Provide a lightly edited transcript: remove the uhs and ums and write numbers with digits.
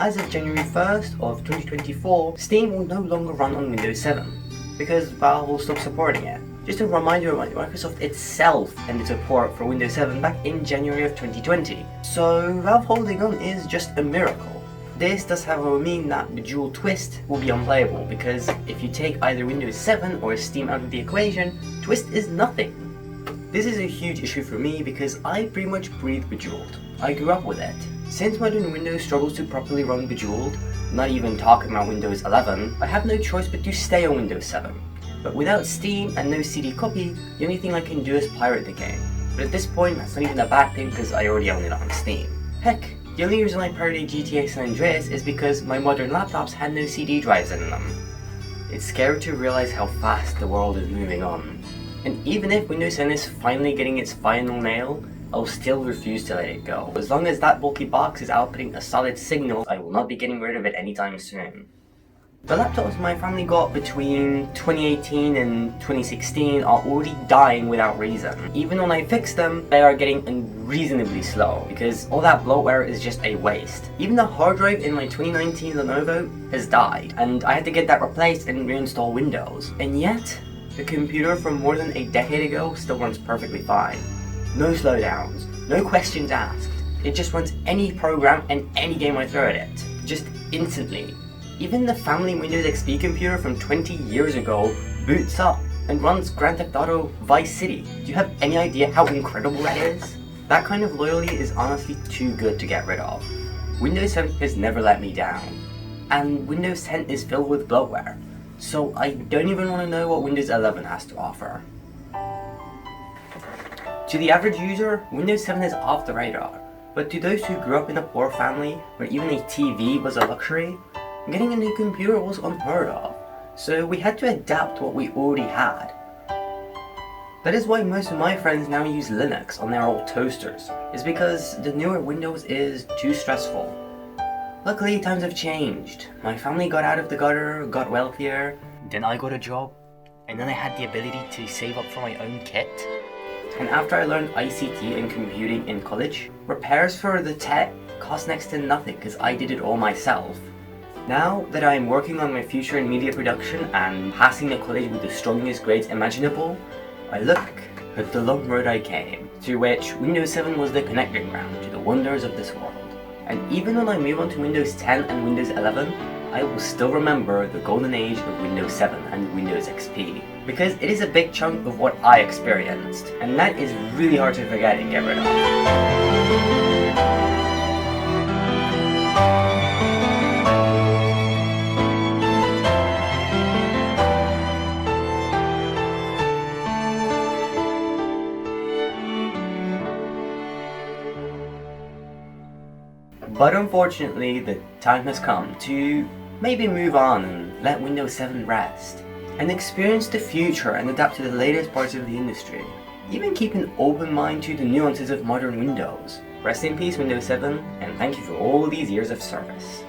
as of January 1st of 2024, Steam will no longer run on Windows 7 because Valve will stop supporting it. Just a reminder, Microsoft itself ended support for Windows 7 back in January of 2020. So Valve holding on is just a miracle. This does however mean that Bejeweled Twist will be unplayable because if you take either Windows 7 or Steam out of the equation, Twist is nothing. This is a huge issue for me because I pretty much breathe Bejeweled. I grew up with it. Since modern Windows struggles to properly run Bejeweled, not even talking about Windows 11, I have no choice but to stay on Windows 7. But without Steam and no CD copy, the only thing I can do is pirate the game. But at this point, that's not even a bad thing because I already own it on Steam. Heck, the only reason I pirated GTA San Andreas is because my modern laptops had no CD drives in them. It's scary to realize how fast the world is moving on. And even if Windows 10 is finally getting its final nail, I'll still refuse to let it go. As long as that bulky box is outputting a solid signal, I will not be getting rid of it anytime soon. The laptops my family got between 2018 and 2016 are already dying without reason. Even when I fix them, they are getting unreasonably slow because all that bloatware is just a waste. Even the hard drive in my 2019 Lenovo has died, and I had to get that replaced and reinstall Windows. And yet, the computer from more than a decade ago still runs perfectly fine. No slowdowns, no questions asked. It just runs any program and any game I throw at it, just instantly. Even the family Windows XP computer from 20 years ago boots up and runs Grand Theft Auto Vice City. Do you have any idea how incredible that is? That kind of loyalty is honestly too good to get rid of. Windows 7 has never let me down, and Windows 10 is filled with bloatware, so I don't even want to know what Windows 11 has to offer. To the average user, Windows 7 is off the radar, but to those who grew up in a poor family where even a TV was a luxury, getting a new computer was unheard of, so we had to adapt to what we already had. That is why most of my friends now use Linux on their old toasters, is because the newer Windows is too stressful. Luckily, times have changed. My family got out of the gutter, got wealthier, then I got a job, and then I had the ability to save up for my own kit. And after I learned ICT and computing in college, repairs for the tech cost next to nothing because I did it all myself. Now that I am working on my future in media production and passing the college with the strongest grades imaginable, I look at the long road I came, through which Windows 7 was the connecting ground to the wonders of this world. And even when I move on to Windows 10 and Windows 11, I will still remember the golden age of Windows 7 and Windows XP, because it is a big chunk of what I experienced, and that is really hard to forget and get rid of. But unfortunately, the time has come to maybe move on and let Windows 7 rest, and experience the future and adapt to the latest parts of the industry. Even keep an open mind to the nuances of modern Windows. Rest in peace, Windows 7, and thank you for all these years of service.